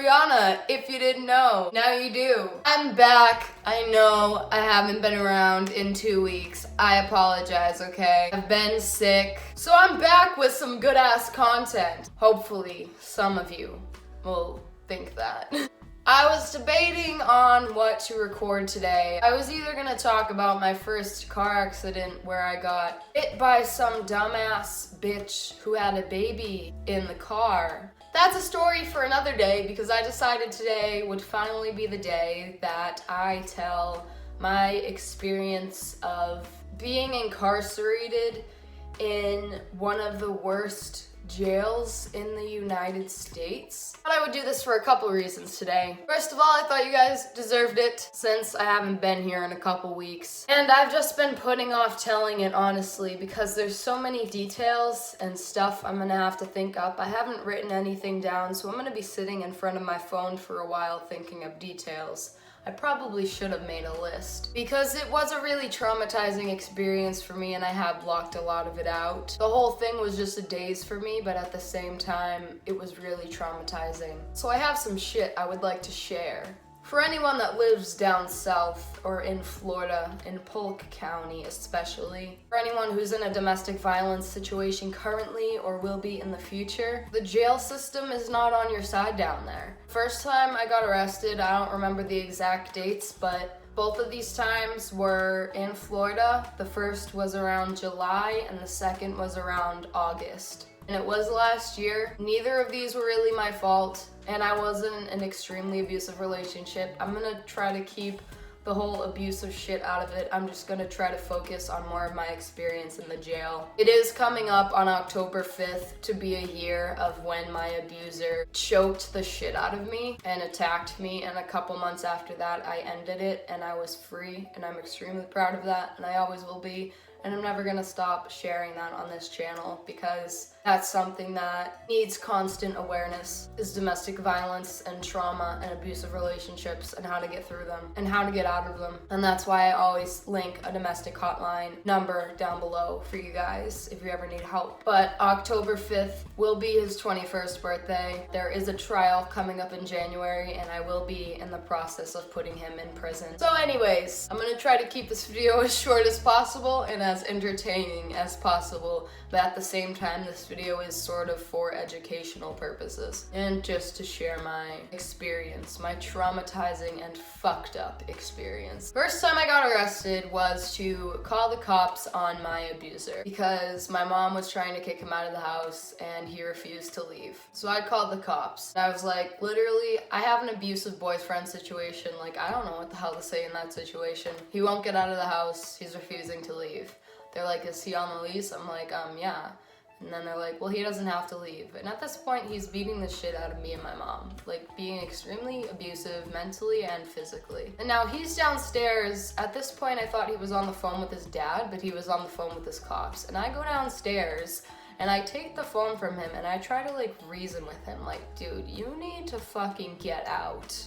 Adriana, if you didn't know. Now you do. I'm back. I know I haven't been around in 2 weeks. I apologize, okay? I've been sick. So I'm back with some good ass content. Hopefully, some of you will think that. I was debating on what to record today. I was either gonna talk about my first car accident where I got hit by some dumbass bitch who had a baby in the car. That's a story for another day because I decided today would finally be the day that I tell my experience of being incarcerated in one of the worst jails in the United States. But I would do this for a couple reasons today. First of all, I thought you guys deserved it since I haven't been here in a couple weeks. And I've just been putting off telling it honestly because there's so many details and stuff I'm gonna have to think up. I haven't written anything down, so I'm gonna be sitting in front of my phone for a while thinking of details. I probably should have made a list because it was a really traumatizing experience for me and I have blocked a lot of it out. The whole thing was just a daze for me, but at the same time, it was really traumatizing. So I have some shit I would like to share. For anyone that lives down south or in Florida, in Polk County especially, for anyone who's in a domestic violence situation currently or will be in the future, the jail system is not on your side down there. First time I got arrested, I don't remember the exact dates, but both of these times were in Florida. The first was around July and the second was around August. And it was last year. Neither of these were really my fault, and I was in an extremely abusive relationship. I'm gonna try to keep the whole abusive shit out of it. I'm just gonna try to focus on more of my experience in the jail. It is coming up on October 5th to be a year of when my abuser choked the shit out of me and attacked me, and a couple months after that I ended it and I was free, and I'm extremely proud of that, and I always will be. And I'm never gonna stop sharing that on this channel because that's something that needs constant awareness, is domestic violence and trauma and abusive relationships and how to get through them and how to get out of them. And that's why I always link a domestic hotline number down below for you guys if you ever need help. But October 5th will be his 21st birthday. There is a trial coming up in January and I will be in the process of putting him in prison. So anyways, I'm gonna try to keep this video as short as possible and as entertaining as possible, but at the same time this video is sort of for educational purposes and just to share my experience, my traumatizing and fucked up experience. First time I got arrested was to call the cops on my abuser because my mom was trying to kick him out of the house and he refused to leave. So I called the cops. I was like, literally, I have an abusive boyfriend situation. Like, I don't know what the hell to say in that situation. He won't get out of the house. He's refusing to leave. They're like, is he on the lease? I'm like, yeah. And then they're like, well, he doesn't have to leave. And at this point, he's beating the shit out of me and my mom. Like, being extremely abusive mentally and physically. And now he's downstairs. At this point, I thought he was on the phone with his dad, but he was on the phone with his cops. And I go downstairs and I take the phone from him and I try to like reason with him. Like, dude, you need to fucking get out.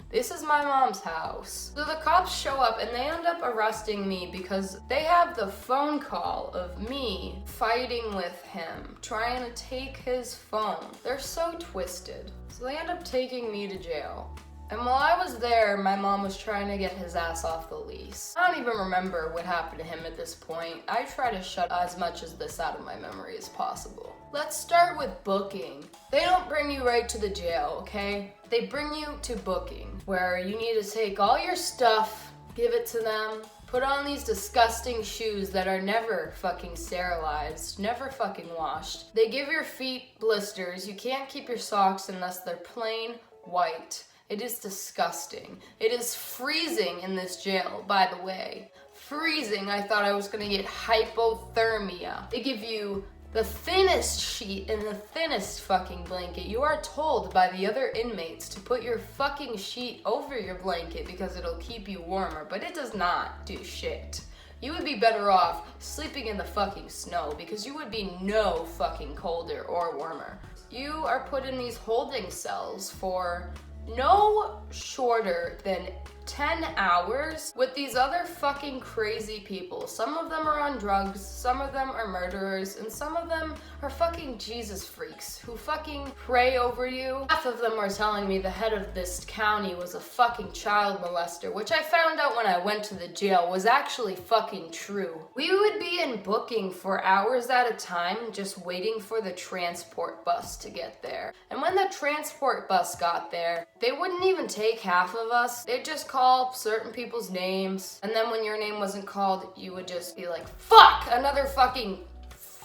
This is my mom's house. So the cops show up and they end up arresting me because they have the phone call of me fighting with him, trying to take his phone. They're so twisted. So they end up taking me to jail. And while I was there, my mom was trying to get his ass off the lease. I don't even remember what happened to him at this point. I try to shut as much of this out of my memory as possible. Let's start with booking. They don't bring you right to the jail, okay? They bring you to booking, where you need to take all your stuff, give it to them, put on these disgusting shoes that are never fucking sterilized, never fucking washed. They give your feet blisters. You can't keep your socks unless they're plain white. It is disgusting. It is freezing in this jail, by the way. Freezing. I thought I was gonna get hypothermia. They give you the thinnest sheet and the thinnest fucking blanket. You are told by the other inmates to put your fucking sheet over your blanket because it'll keep you warmer, but it does not do shit. You would be better off sleeping in the fucking snow because you would be no fucking colder or warmer. You are put in these holding cells for no shorter than 10 hours with these other fucking crazy people. Some of them are on drugs, some of them are murderers, and some of them are fucking Jesus freaks who fucking pray over you. Half of them are telling me the head of this county was a fucking child molester, which I found out when I went to the jail was actually fucking true. We would be in booking for hours at a time just waiting for the transport bus to get there. And when the transport bus got there, they wouldn't even take half of us. They'd just call certain people's names, and then when your name wasn't called, you would just be like, fuck, another fucking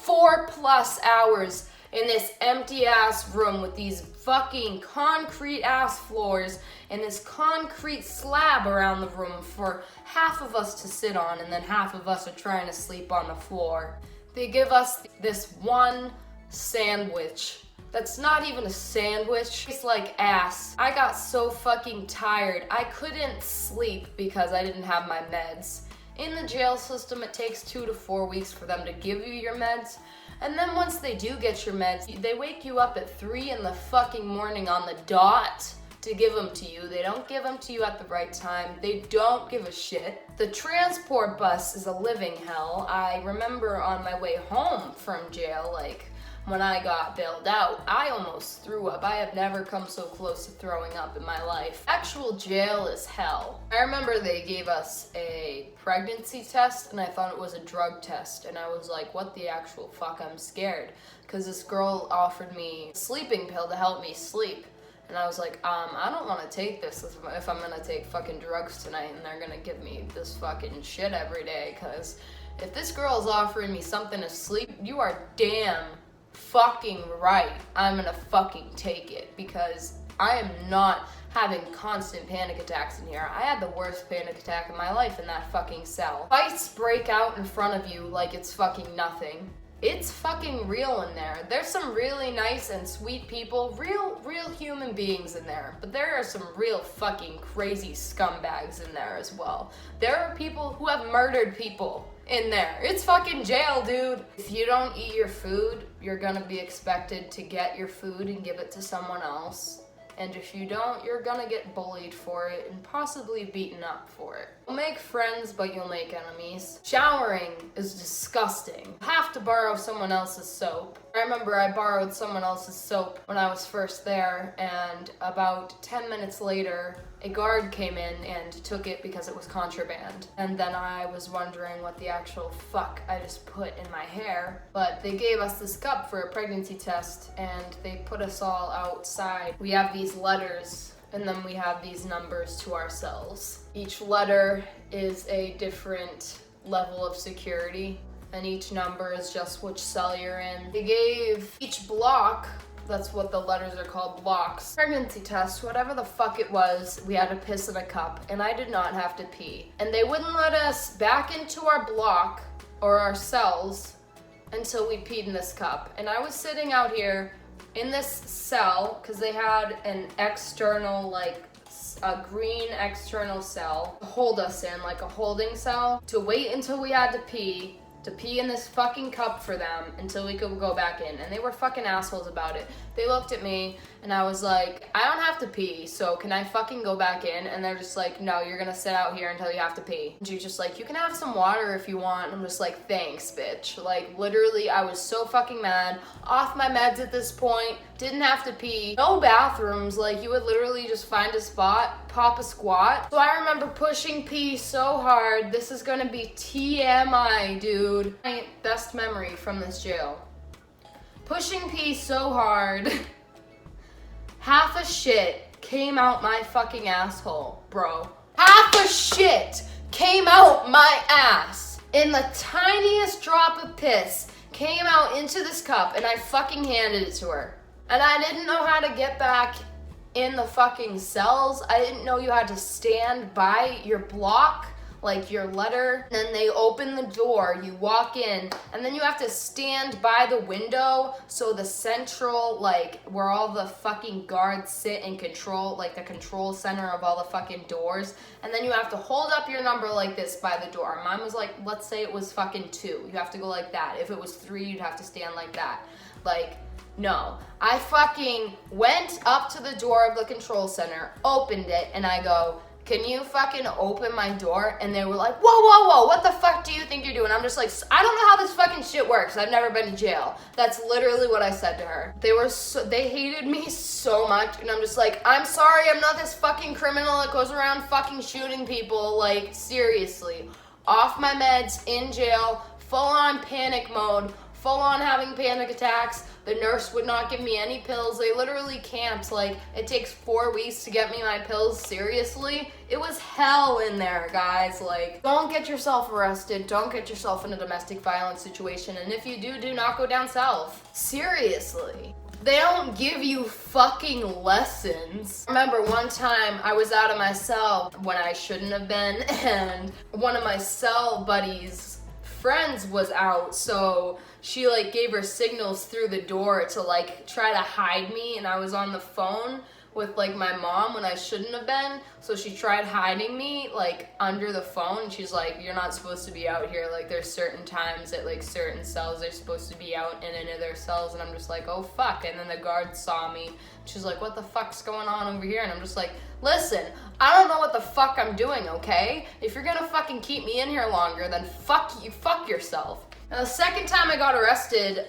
4+ hours in this empty ass room with these fucking concrete ass floors and this concrete slab around the room for half of us to sit on, and then half of us are trying to sleep on the floor. They give us this one sandwich that's not even a sandwich. It's like ass. I got so fucking tired. I couldn't sleep because I didn't have my meds. In the jail system, it takes 2 to 4 weeks for them to give you your meds. And then once they do get your meds, they wake you up at 3 in the fucking morning on the dot to give them to you. They don't give them to you at the right time. They don't give a shit. The transport bus is a living hell. I remember on my way home from jail, when I got bailed out, I almost threw up. I have never come so close to throwing up in my life. Actual jail is hell. I remember they gave us a pregnancy test, and I thought it was a drug test, and I was like, what the actual fuck, I'm scared. Because this girl offered me a sleeping pill to help me sleep. And I was like, I don't want to take this if I'm gonna take fucking drugs tonight and they're gonna give me this fucking shit every day. Because if this girl's offering me something to sleep, you are damn fucking right, I'm gonna fucking take it, because I am not having constant panic attacks in here. I had the worst panic attack in my life in that fucking cell. Fights break out in front of you like it's fucking nothing. It's fucking real in there. There's some really nice and sweet people, real human beings in there, but there are some real fucking crazy scumbags in there as well. There are people who have murdered people in there. It's fucking jail, dude. If you don't eat your food, you're gonna be expected to get your food and give it to someone else. And if you don't, you're gonna get bullied for it and possibly beaten up for it. You'll make friends, but you'll make enemies. Showering is disgusting. You have to borrow someone else's soap. I remember I borrowed someone else's soap when I was first there, and about 10 minutes later, a guard came in and took it because it was contraband. And then I was wondering what the actual fuck I just put in my hair. But they gave us this cup for a pregnancy test, and they put us all outside. We have these letters, and then we have these numbers to our cells. Each letter is a different level of security, and each number is just which cell you're in. They gave each block, that's what the letters are called, blocks. Pregnancy test, whatever the fuck it was, we had to piss in a cup, and I did not have to pee. And they wouldn't let us back into our block or our cells until we peed in this cup. And I was sitting out here in this cell, because they had an external, a green external cell to hold us in, like a holding cell, to wait until we had to pee in this fucking cup for them until we could go back in. And they were fucking assholes about it. They looked at me and I was like, I don't have to pee, so can I fucking go back in? And they're just like, no, you're gonna sit out here until you have to pee. And she's just like, you can have some water if you want. And I'm just like, thanks, bitch. Literally, I was so fucking mad. Off my meds at this point, didn't have to pee. No bathrooms, you would literally just find a spot, pop a squat. So I remember pushing pee so hard. This is gonna be TMI, dude. My best memory from this jail. Pushing pee so hard, half a shit came out my fucking asshole, bro. Half a shit came out my ass. And the tiniest drop of piss came out into this cup, and I fucking handed it to her. And I didn't know how to get back in the fucking cells. I didn't know you had to stand by your block, your letter. And then they open the door, you walk in, and then you have to stand by the window, so the central, where all the fucking guards sit and control, the control center of all the fucking doors. And then you have to hold up your number like this by the door. Mine was let's say it was fucking 2. You have to go like that. If it was 3, you'd have to stand like that. No. I fucking went up to the door of the control center, opened it, and I go, can you fucking open my door? And they were like, whoa, what the fuck do you think you're doing? I'm just like, I don't know how this fucking shit works. I've never been to jail. That's literally what I said to her. They hated me so much, and I'm just like, I'm sorry, I'm not this fucking criminal that goes around fucking shooting people. Like, seriously. Off my meds, in jail, full on panic mode, full on having panic attacks. The nurse would not give me any pills. They literally can't. Like, it takes 4 weeks to get me my pills. Seriously? It was hell in there, guys. Like, don't get yourself arrested. Don't get yourself in a domestic violence situation. And if you do not go down south. Seriously. They don't give you fucking lessons. I remember one time I was out of my cell when I shouldn't have been, and one of my cell buddies' friends was out, so she like gave her signals through the door to like try to hide me, and I was on the phone with like my mom when I shouldn't have been, so she tried hiding me like under the phone. She's like, you're not supposed to be out here, like there's certain times at like certain cells they're supposed to be out in and in their cells, and I'm just like, oh fuck. And then the guard saw me. She's like, what the fuck's going on over here? And I'm just like, listen, I don't know what the fuck I'm doing, okay? If you're gonna fucking keep me in here longer, then fuck yourself. Now the second time I got arrested,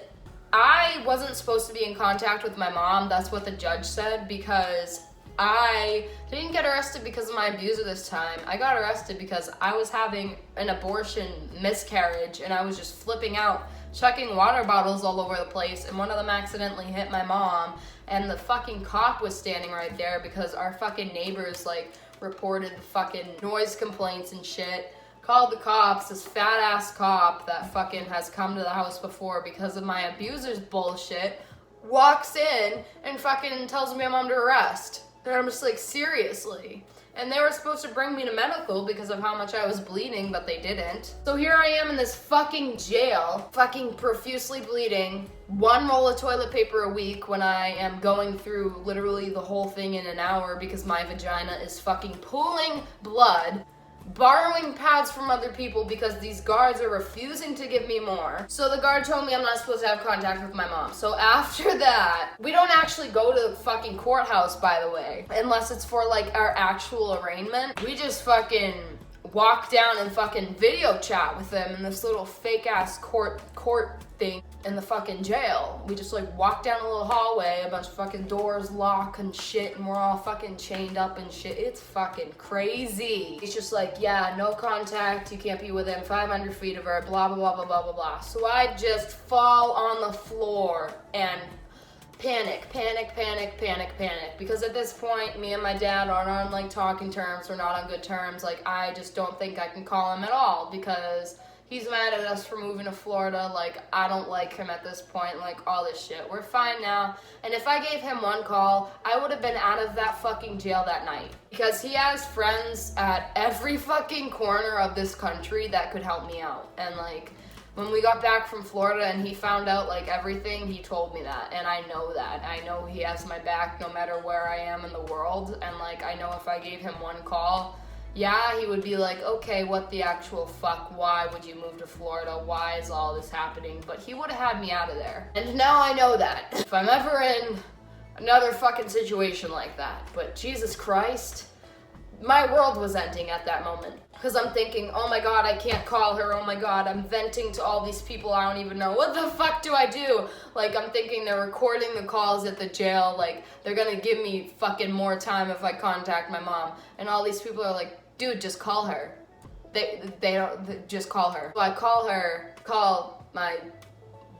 I wasn't supposed to be in contact with my mom. That's what the judge said, because I didn't get arrested because of my abuser this time. I got arrested because I was having an abortion miscarriage, and I was just flipping out, chucking water bottles all over the place, and one of them accidentally hit my mom, and the fucking cop was standing right there because our fucking neighbors like reported the fucking noise complaints and shit. Called the cops, this fat ass cop that fucking has come to the house before because of my abuser's bullshit, walks in and fucking tells me I'm under arrest. And I'm just like, seriously? And they were supposed to bring me to medical because of how much I was bleeding, but they didn't. So here I am in this fucking jail, fucking profusely bleeding, 1 roll of toilet paper a week when I am going through literally the whole thing in an hour because my vagina is fucking pooling blood. Borrowing pads from other people because these guards are refusing to give me more. So the guard told me I'm not supposed to have contact with my mom. So after that, we don't actually go to the fucking courthouse, by the way, unless it's for like our actual arraignment. We just fucking walk down and fucking video chat with them in this little fake ass court thing in the fucking jail. We just like walk down a little hallway, a bunch of fucking doors lock and shit, and we're all fucking chained up and shit. It's fucking crazy. It's just like, yeah, no contact, you can't be within 500 feet of her, blah, blah, blah, blah, blah, blah, blah. So I just fall on the floor and panic, because at this point, me and my dad aren't on like talking terms, we're not on good terms. Like, I just don't think I can call him at all because he's mad at us for moving to Florida. Like, I don't like him at this point, like all this shit. We're fine now. And if I gave him one call, I would have been out of that fucking jail that night. Because he has friends at every fucking corner of this country that could help me out. And like, when we got back from Florida and he found out like everything, he told me that. And I know that. I know he has my back no matter where I am in the world. And like, I know if I gave him one call, yeah, he would be like, okay, what the actual fuck? Why would you move to Florida? Why is all this happening? But he would have had me out of there. And now I know that. If I'm ever in another fucking situation like that, but Jesus Christ, my world was ending at that moment. Because I'm thinking, oh my God, I can't call her. Oh my God, I'm venting to all these people I don't even know. What the fuck do I do? Like, I'm thinking they're recording the calls at the jail. Like, they're gonna give me fucking more time if I contact my mom. And all these people are like, dude, just call her. They just call her. So I call my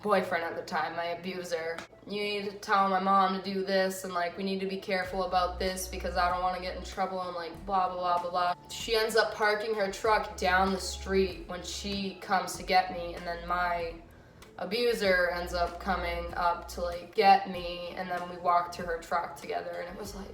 boyfriend at the time, my abuser. You need to tell my mom to do this, and like, we need to be careful about this because I don't want to get in trouble, and like, blah, blah, blah, blah, blah. She ends up parking her truck down the street when she comes to get me, and then my abuser ends up coming up to like get me, and then we walk to her truck together, and it was like,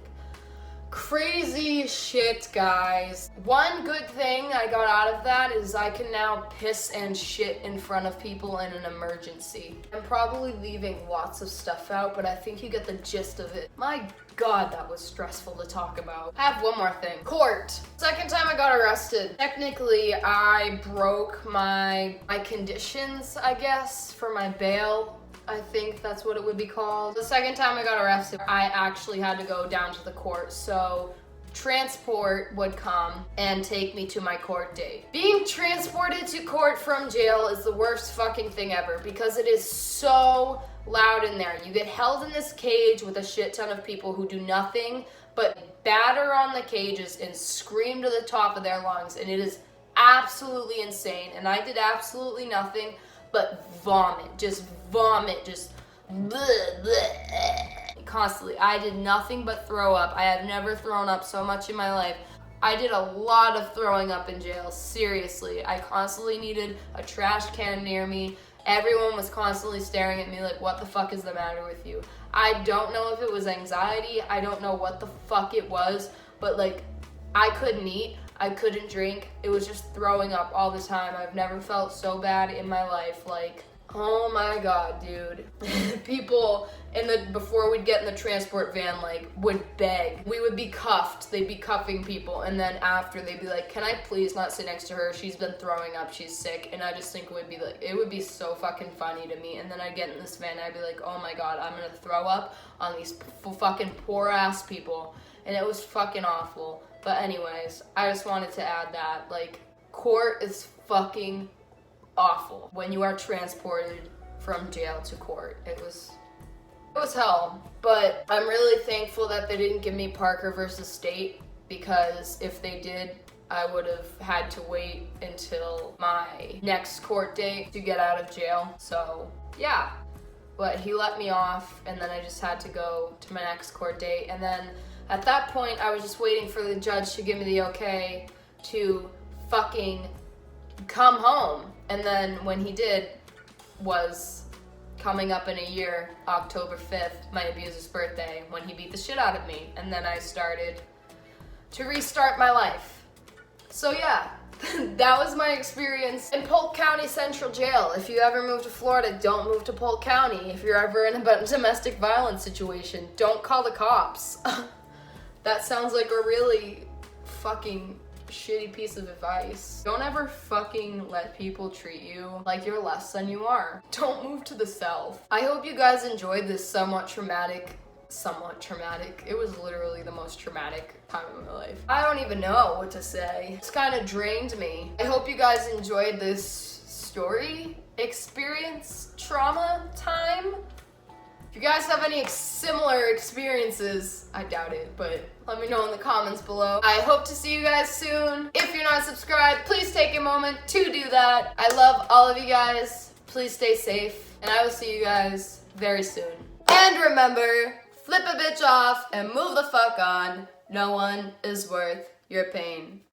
crazy shit, guys. One good thing I got out of that is I can now piss and shit in front of people in an emergency. I'm probably leaving lots of stuff out, but I think you get the gist of it. My God, that was stressful to talk about. I have one more thing. Court. Second time I got arrested. Technically, I broke my conditions, I guess, for my bail. I think that's what it would be called. The second time I got arrested, I actually had to go down to the court. So transport would come and take me to my court date. Being transported to court from jail is the worst fucking thing ever because it is so loud in there. You get held in this cage with a shit ton of people who do nothing but batter on the cages and scream to the top of their lungs, and it is absolutely insane. And I did absolutely nothing but vomit, just bleh, bleh, constantly. I did nothing but throw up. I have never thrown up so much in my life. I did a lot of throwing up in jail, seriously. I constantly needed a trash can near me. Everyone was constantly staring at me like, what the fuck is the matter with you? I don't know if it was anxiety. I don't know what the fuck it was, but like, I couldn't eat. I couldn't drink. It was just throwing up all the time. I've never felt so bad in my life. Like, oh my God, dude. People before we'd get in the transport van, like, would beg. We would be cuffed. They'd be cuffing people. And then after, they'd be like, can I please not sit next to her? She's been throwing up. She's sick. And I just think it would be so fucking funny to me. And then I'd get in this van. I'd be like, oh my God, I'm going to throw up on these fucking poor ass people. And it was fucking awful. But anyways, I just wanted to add that, like, court is fucking awful when you are transported from jail to court. It was hell. But I'm really thankful that they didn't give me Parker versus State, because if they did, I would have had to wait until my next court date to get out of jail. So yeah, but he let me off, and then I just had to go to my next court date. And then at that point, I was just waiting for the judge to give me the okay to fucking come home. And then when he did, was coming up in a year, October 5th, my abuser's birthday, when he beat the shit out of me. And then I started to restart my life. So yeah, that was my experience in Polk County Central Jail. If you ever move to Florida, don't move to Polk County. If you're ever in a domestic violence situation, don't call the cops. That sounds like a really fucking shitty piece of advice. Don't ever fucking let people treat you like you're less than you are. Don't move to the South. I hope you guys enjoyed this somewhat traumatic. It was literally the most traumatic time of my life. I don't even know what to say. It's kind of drained me. I hope you guys enjoyed this story, experience, trauma time. If you guys have any similar experiences, I doubt it, but let me know in the comments below. I hope to see you guys soon. If you're not subscribed, please take a moment to do that. I love all of you guys. Please stay safe, and I will see you guys very soon. And remember, flip a bitch off and move the fuck on. No one is worth your pain.